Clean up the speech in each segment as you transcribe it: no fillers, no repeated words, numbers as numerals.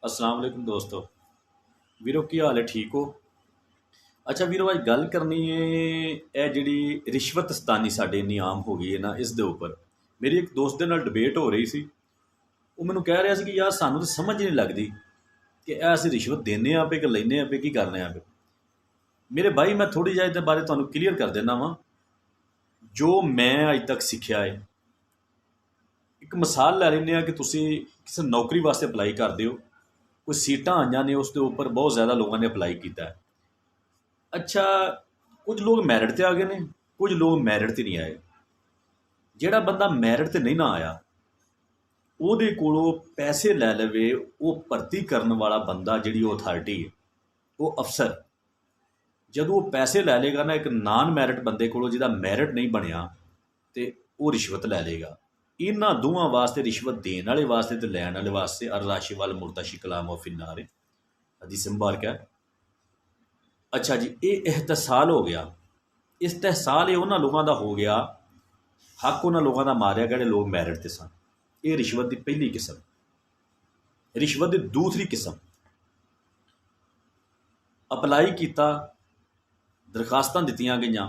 अस्सलाम वालेकुम दोस्तों। ਵੀਰੋ ਕੀ ਹਾਲ ਹੈ, ਠੀਕ ਹੋ? ਅੱਛਾ ਵੀਰੋ, ਅੱਜ ਗੱਲ ਕਰਨੀ ਹੈ ਇਹ ਜਿਹੜੀ ਰਿਸ਼ਵਤਸਤਾਨੀ ਸਾਡੇ ਇੰਨੀ ਆਮ ਹੋ ਗਈ ਹੈ ਨਾ, ਇਸ ਦੇ ਉੱਪਰ ਮੇਰੀ ਇੱਕ ਦੋਸਤ ਦੇ ਨਾਲ ਡਿਬੇਟ ਹੋ ਰਹੀ ਸੀ। ਉਹ ਮੈਨੂੰ ਕਹਿ ਰਿਹਾ ਸੀ ਕਿ ਯਾਰ ਸਾਨੂੰ ਤਾਂ ਸਮਝ ਨਹੀਂ ਲੱਗਦੀ ਕਿ ਇਹ ਅਸੀਂ ਰਿਸ਼ਵਤ ਦਿੰਦੇ ਹਾਂ ਪਏ ਕਿ ਲੈਂਦੇ ਹਾਂ ਪਏ, ਕੀ ਕਰਨੇ ਆ ਪਏ। ਮੇਰੇ ਭਾਈ, ਮੈਂ ਥੋੜ੍ਹੀ ਜਿਹੀ ਇਹਦੇ ਬਾਰੇ ਤੁਹਾਨੂੰ ਕਲੀਅਰ ਕਰ ਦਿੰਦਾ ਵਾਂ ਜੋ ਮੈਂ ਅੱਜ ਤੱਕ ਸਿੱਖਿਆ ਹੈ। ਇੱਕ ਮਿਸਾਲ ਲੈ ਲੈਂਦੇ ਹਾਂ ਕਿ ਤੁਸੀਂ ਕਿਸੇ ਨੌਕਰੀ ਵਾਸਤੇ ਅਪਲਾਈ ਕਰਦੇ ਹੋ, ਕੋਈ ਸੀਟਾਂ ਆਈਆਂ ਨੇ, ਉਸ ਦੇ ਉੱਪਰ ਬਹੁਤ ਜ਼ਿਆਦਾ ਲੋਕਾਂ ਨੇ ਅਪਲਾਈ ਕੀਤਾ ਹੈ। ਅੱਛਾ, ਕੁਝ ਲੋਕ ਮੈਰਿਟ 'ਤੇ ਆ ਗਏ ਨੇ, ਕੁਝ ਲੋਕ ਮੈਰਿਟ 'ਤੇ ਨਹੀਂ ਆਏ। ਜਿਹੜਾ ਬੰਦਾ ਮੈਰਿਟ 'ਤੇ ਨਹੀਂ ਨਾ ਆਇਆ, ਉਹਦੇ ਕੋਲੋਂ ਪੈਸੇ ਲੈ ਲਵੇ ਉਹ ਭਰਤੀ ਕਰਨ ਵਾਲਾ ਬੰਦਾ, ਜਿਹੜੀ ਉਹ ਅਥਾਰਟੀ ਹੈ, ਉਹ ਅਫਸਰ, ਜਦੋਂ ਉਹ ਪੈਸੇ ਲੈ ਲੇਗਾ ਨਾ ਇੱਕ ਨਾਨ ਮੈਰਿਟ ਬੰਦੇ ਕੋਲੋਂ ਜਿਹਦਾ ਮੈਰਿਟ ਨਹੀਂ ਬਣਿਆ, ਤੇ ਉਹ ਰਿਸ਼ਵਤ ਲੈ ਲੇਗਾ। ਇਹਨਾਂ ਦੋਵਾਂ ਵਾਸਤੇ, ਰਿਸ਼ਵਤ ਦੇਣ ਵਾਲੇ ਵਾਸਤੇ ਤੇ ਲੈਣ ਵਾਲੇ ਵਾਸਤੇ, ਅਰਰਾਸ਼ੀ ਵੱਲ ਮੁਰਤਸ਼ੀ ਕਲਾਮ ਫਿਨਾਰ ਹੈ, ਹਦੀਸ ਮੁਬਾਰਕ ਹੈ। ਅੱਛਾ ਜੀ, ਇਹ ਇਹਤਸਾਲ ਹੋ ਗਿਆ। ਇਸਤਹਿਸਾਲ ਇਹ ਉਹਨਾਂ ਲੋਕਾਂ ਦਾ ਹੋ ਗਿਆ, ਹੱਕ ਉਹਨਾਂ ਲੋਕਾਂ ਦਾ ਮਾਰਿਆ ਜਿਹੜੇ ਲੋਕ ਮੈਰਿਟ 'ਤੇ ਸਨ। ਇਹ ਰਿਸ਼ਵਤ ਦੀ ਪਹਿਲੀ ਕਿਸਮ। ਰਿਸ਼ਵਤ ਦੀ ਦੂਸਰੀ ਕਿਸਮ, ਅਪਲਾਈ ਕੀਤਾ, ਦਰਖਾਸਤਾਂ ਦਿੱਤੀਆਂ ਗਈਆਂ,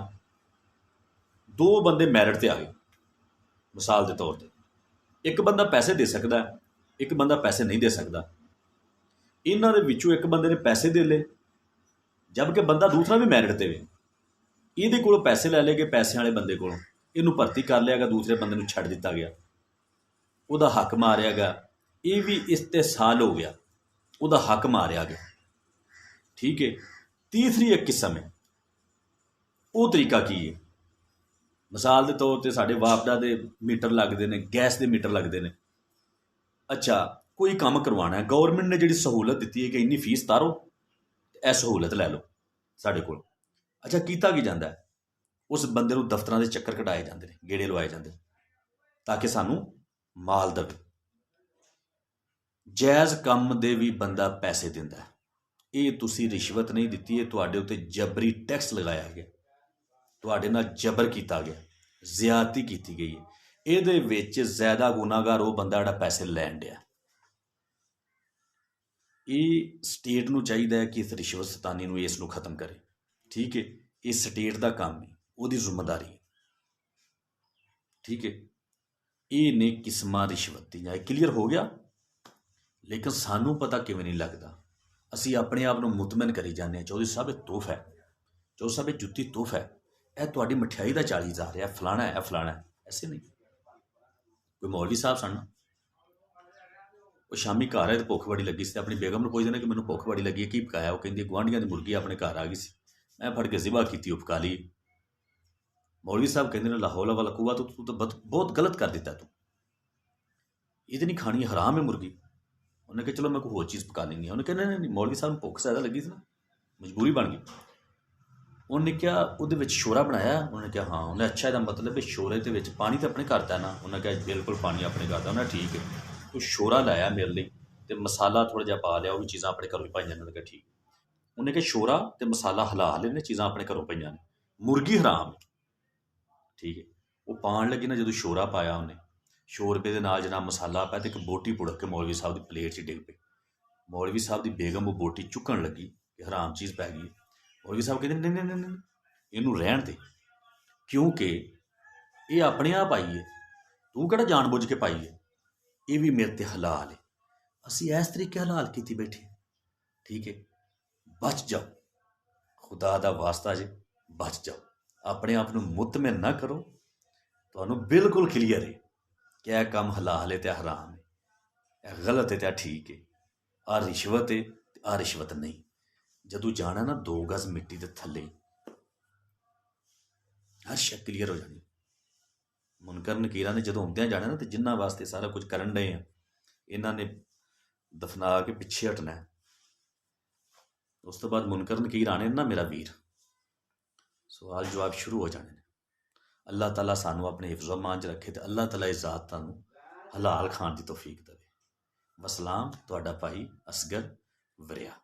ਦੋ ਬੰਦੇ ਮੈਰਿਟ 'ਤੇ ਆ ਗਏ ਮਿਸਾਲ ਦੇ ਤੌਰ 'ਤੇ। ਇੱਕ ਬੰਦਾ ਪੈਸੇ ਦੇ ਸਕਦਾ, ਇੱਕ ਬੰਦਾ ਪੈਸੇ ਨਹੀਂ ਦੇ ਸਕਦਾ। ਇਹਨਾਂ ਦੇ ਵਿੱਚੋਂ ਇੱਕ ਬੰਦੇ ਨੇ ਪੈਸੇ ਦੇ ਲਏ, ਜਦ ਕਿ ਬੰਦਾ ਦੂਸਰਾ ਵੀ ਮੈਰਿਟ 'ਤੇ ਵੇ। ਇਹਦੇ ਕੋਲੋਂ ਪੈਸੇ ਲੈ ਲਏ ਗਏ, ਪੈਸਿਆਂ ਵਾਲੇ ਬੰਦੇ ਕੋਲੋਂ ਇਹਨੂੰ ਭਰਤੀ ਕਰ ਲਿਆ ਗਿਆ, ਦੂਸਰੇ ਬੰਦੇ ਨੂੰ ਛੱਡ ਦਿੱਤਾ ਗਿਆ, ਉਹਦਾ ਹੱਕ ਮਾਰਿਆ ਗਿਆ। ਇਹ ਵੀ ਇਸਤਹਿਸਾਲ ਹੋ ਗਿਆ, ਉਹਦਾ ਹੱਕ ਮਾਰਿਆ ਗਿਆ। ਠੀਕ ਹੈ। ਤੀਸਰੀ ਇੱਕ ਕਿਸਮ ਹੈ। ਉਹ ਤਰੀਕਾ ਕੀ ਹੈ? ਮਿਸਾਲ ਦੇ ਤੌਰ 'ਤੇ ਸਾਡੇ ਵਾਪਡਾ ਦੇ ਮੀਟਰ ਲੱਗਦੇ ਨੇ, ਗੈਸ ਦੇ ਮੀਟਰ ਲੱਗਦੇ ਨੇ। ਅੱਛਾ, ਕੋਈ ਕੰਮ ਕਰਵਾਉਣਾ ਹੈ, ਗੌਰਮੈਂਟ ਨੇ ਜਿਹੜੀ ਸਹੂਲਤ ਦਿੱਤੀ ਹੈ ਕਿ ਇੰਨੀ ਫੀਸ ਤਾਰੋ, ਇਹ ਸਹੂਲਤ ਲੈ ਲਓ ਸਾਡੇ ਕੋਲ। ਅੱਛਾ, ਕੀਤਾ ਕੀ ਜਾਂਦਾ ਹੈ? ਉਸ ਬੰਦੇ ਨੂੰ ਦਫ਼ਤਰਾਂ ਦੇ ਚੱਕਰ ਕਢਾਏ ਜਾਂਦੇ ਨੇ, ਗੇੜੇ ਲਵਾਏ ਜਾਂਦੇ ਨੇ, ਤਾਂ ਕਿ ਸਾਨੂੰ ਮਾਲ ਦੇਵੇ। ਜਾਇਜ਼ ਕੰਮ ਦੇ ਵੀ ਬੰਦਾ ਪੈਸੇ ਦਿੰਦਾ ਹੈ। ਇਹ ਤੁਸੀਂ ਰਿਸ਼ਵਤ ਨਹੀਂ ਦਿੱਤੀ, ਇਹ ਤੁਹਾਡੇ ਉੱਤੇ ਜਬਰੀ ਟੈਕਸ ਲਗਾਇਆ ਗਿਆ, ਤੁਹਾਡੇ ਨਾਲ ਜਬਰ ਕੀਤਾ ਗਿਆ, ਜ਼ਿਆਦਤੀ ਕੀਤੀ ਗਈ ਹੈ। ਇਹਦੇ ਵਿੱਚ ਜ਼ਿਆਦਾ ਗੁਨਾਹਗਾਰ ਉਹ ਬੰਦਾ ਜਿਹੜਾ ਪੈਸੇ ਲੈਣ ਡਿਆ। ਇਹ ਸਟੇਟ ਨੂੰ ਚਾਹੀਦਾ ਹੈ ਕਿ ਇਸ ਰਿਸ਼ਵਤ ਸਤਾਨੀ ਨੂੰ, ਇਸ ਨੂੰ ਖਤਮ ਕਰੇ। ਠੀਕ ਹੈ, ਇਹ ਸਟੇਟ ਦਾ ਕੰਮ ਹੈ, ਉਹਦੀ ਜ਼ਿੰਮੇਵਾਰੀ ਹੈ। ਠੀਕ ਹੈ। ਇਹ ਨੇ ਕਿਸਮਾਂ ਰਿਸ਼ਵਤ ਦੀਆਂ। ਕਲੀਅਰ ਹੋ ਗਿਆ? ਲੇਕਿਨ ਸਾਨੂੰ ਪਤਾ ਕਿਵੇਂ ਨਹੀਂ ਲੱਗਦਾ। ਅਸੀਂ ਆਪਣੇ ਆਪ ਨੂੰ ਮੁਤਮਿਨ ਕਰੀ ਜਾਂਦੇ ਹਾਂ, ਚੌਧਰੀ ਸਾਹਿਬ ਇਹ ਤੋਹਫਾ ਹੈ, ਚੌਧਰੀ ਸਾਹਿਬ ਇਹ ਜੁੱਤੀ ਤੋਹਫਾ ਹੈ, ਇਹ ਤੁਹਾਡੀ ਮਠਿਆਈ ਦਾ 40,000 ਹੈ, ਫਲਾਣਾ ਹੈ, ਫਲਾਣਾ ਹੈ। ਐਸੇ ਨਹੀਂ। ਕੋਈ ਮੌਲਵੀ ਸਾਹਿਬ ਸਨ, ਉਹ ਸ਼ਾਮੀ ਘਰ ਆਏ ਤੇ ਭੁੱਖ ਬੜੀ ਲੱਗੀ ਸੀ, ਆਪਣੀ ਬੇਗਮ ਨੂੰ ਪੁੱਛਦੇ ਨੇ ਕਿ ਮੈਨੂੰ ਭੁੱਖ ਬੜੀ ਲੱਗੀ ਹੈ, ਕੀ ਪਕਾਇਆ? ਉਹ ਕਹਿੰਦੀ ਗੁਆਂਢੀਆਂ ਦੀ ਮੁਰਗੀ ਆਪਣੇ ਘਰ ਆ ਗਈ ਸੀ, ਮੈਂ ਫੜ ਕੇ ਜ਼ਿਬਾ ਕੀਤੀ, ਉਹ ਪਕਾ ਲਈ। ਮੌਲਵੀ ਸਾਹਿਬ ਕਹਿੰਦੇ ਨੇ ਲਾ ਹੌਲਾ ਵਾਲਾ ਕੂਆ, ਤੂੰ ਤਾਂ ਬਹੁਤ ਗਲਤ ਕਰ ਦਿੱਤਾ, ਤੂੰ ਇਹ ਤਾਂ ਨਹੀਂ ਖਾਣੀ, ਹਰਾਮ ਹੈ ਮੁਰਗੀ। ਉਹਨੇ ਕਿਹਾ ਚਲੋ ਮੈਂ ਕੋਈ ਹੋਰ ਚੀਜ਼ ਪਕਾ ਲੈਂਦੀ ਹਾਂ। ਉਹਨੇ ਕਹਿੰਦਾ ਨਹੀਂ, ਮੌਲਵੀ ਸਾਹਿਬ ਨੂੰ ਭੁੱਖ ਜ਼ਿਆਦਾ ਲੱਗੀ ਸੀ ਨਾ, ਮਜਬੂਰੀ ਬਣ ਗਈ। ਉਹਨੇ ਕਿਹਾ ਉਹਦੇ ਵਿੱਚ ਸ਼ੋਰਾ ਬਣਾਇਆ? ਉਹਨੇ ਕਿਹਾ ਹਾਂ। ਉਹਨੇ ਅੱਛਾ, ਇਹਦਾ ਮਤਲਬ ਹੈ ਸ਼ੋਰੇ ਦੇ ਵਿੱਚ ਪਾਣੀ ਤਾਂ ਆਪਣੇ ਘਰ ਦਾ ਨਾ? ਉਹਨੇ ਕਿਹਾ ਬਿਲਕੁਲ ਪਾਣੀ ਆਪਣੇ ਘਰ ਦਾ। ਉਹਨੇ ਠੀਕ ਹੈ, ਤੂੰ ਸ਼ੋਰਾ ਲਾਇਆ ਮੇਰੇ ਲਈ ਅਤੇ ਮਸਾਲਾ ਥੋੜ੍ਹਾ ਜਿਹਾ ਪਾ ਲਿਆ, ਉਹ ਵੀ ਚੀਜ਼ਾਂ ਆਪਣੇ ਘਰੋਂ ਹੀ ਪਾਈਆਂ ਨੇ। ਉਹਨੇ ਕਿਹਾ ਠੀਕ। ਉਹਨੇ ਕਿਹਾ ਸ਼ੋਰਾ ਅਤੇ ਮਸਾਲਾ ਹਲਾਲ ਨੇ, ਚੀਜ਼ਾਂ ਆਪਣੇ ਘਰੋਂ ਪਈਆਂ ਨੇ, ਮੁਰਗੀ ਹਰਾਮ ਹੈ। ਠੀਕ ਹੈ। ਉਹ ਪਾਉਣ ਲੱਗੀ ਨਾ, ਜਦੋਂ ਸ਼ੋਰਾ ਪਾਇਆ ਉਹਨੇ, ਸ਼ੋਰਬੇ ਦੇ ਨਾਲ ਜਨਾਬ ਮਸਾਲਾ ਪਾਇਆ, ਅਤੇ ਇੱਕ ਬੋਟੀ ਪੁੜਕ ਕੇ ਮੌਲਵੀ ਸਾਹਿਬ ਦੀ ਪਲੇਟ 'ਚ ਡਿੱਗ ਪਈ। ਮੌਲਵੀ ਸਾਹਿਬ ਦੀ ਬੇਗਮ ਉਹ ਬੋਟੀ ਚੁੱਕਣ ਲੱਗੀ ਕਿ ਹਰਾਮ ਚੀਜ਼ ਪੈ ਗਈ ਹੈ। ਮੌਲਵੀ ਸਾਹਿਬ ਕਹਿੰਦੇ ਨਹੀਂ ਨਹੀਂ ਨਹੀਂ, ਇਹਨੂੰ ਰਹਿਣ ਦੇ, ਕਿਉਂਕਿ ਇਹ ਆਪਣੇ ਆਪ ਆਈ ਹੈ, ਤੂੰ ਕਿਹੜਾ ਜਾਣ ਬੁੱਝ ਕੇ ਪਾਈ ਹੈ, ਇਹ ਵੀ ਮੇਰੇ 'ਤੇ ਹਲਾਲ ਹੈ। ਅਸੀਂ ਇਸ ਤਰੀਕੇ ਹਲਾਲ ਕੀਤੀ ਬੈਠੇ। ਠੀਕ ਹੈ। ਬਚ ਜਾਓ, ਖੁਦਾ ਦਾ ਵਾਸਤਾ ਜੇ, ਬਚ ਜਾਓ। ਆਪਣੇ ਆਪ ਨੂੰ ਮੁਤਮਿਨ ਨਾ ਕਰੋ। ਤੁਹਾਨੂੰ ਬਿਲਕੁਲ ਕਲੀਅਰ ਹੈ ਕਿ ਇਹ ਕੰਮ ਹਲਾਲ ਹੈ ਅਤੇ ਹਰਾਮ ਹੈ, ਇਹ ਗਲਤ ਹੈ ਅਤੇ ਠੀਕ ਹੈ, ਆਹ ਰਿਸ਼ਵਤ ਹੈ ਅਤੇ ਆਹ ਰਿਸ਼ਵਤ ਨਹੀਂ। ਜਦੋਂ ਜਾਣਾ ਨਾ 2 ਗਜ਼ ਮਿੱਟੀ ਦੇ ਥੱਲੇ, ਹਰ ਸ਼ੈ ਕਲੀਅਰ ਹੋ ਜਾਣੀ। ਮੁਨਕਰ ਨਕੀਰਾਂ ਨੇ ਜਦੋਂ ਆਉਂਦਿਆਂ ਜਾਣਾ ਨਾ, ਤੇ ਜਿਨ੍ਹਾਂ ਵਾਸਤੇ ਸਾਰਾ ਕੁਝ ਕਰਨ ਡਏ ਆ, ਇਹਨਾਂ ਨੇ ਦਫਨਾ ਕੇ ਪਿੱਛੇ ਹਟਣਾ। ਉਸ ਤੋਂ ਬਾਅਦ ਮੁਨਕਰ ਨਕੀਰ ਆਣੇ ਨਾ ਮੇਰਾ ਵੀਰ, ਸਵਾਲ ਜਵਾਬ ਸ਼ੁਰੂ ਹੋ ਜਾਣੇ ਨੇ। ਅੱਲਾਹ ਤਾਲਾ ਸਾਨੂੰ ਆਪਣੇ ਹਿਫਜ਼ ਅਮਾਨ 'ਚ ਰੱਖੇ, ਅਤੇ ਅੱਲਾਹ ਤਾਲਾ ਇਹ ਜ਼ਾਤ ਤੁਹਾਨੂੰ ਹਲਾਲ ਖਾਣ ਦੀ ਤੌਫੀਕ ਦੇਵੇ। ਵਸਲਾਮ, ਤੁਹਾਡਾ ਭਾਈ ਅਸਗਰ ਵਰਿਆ।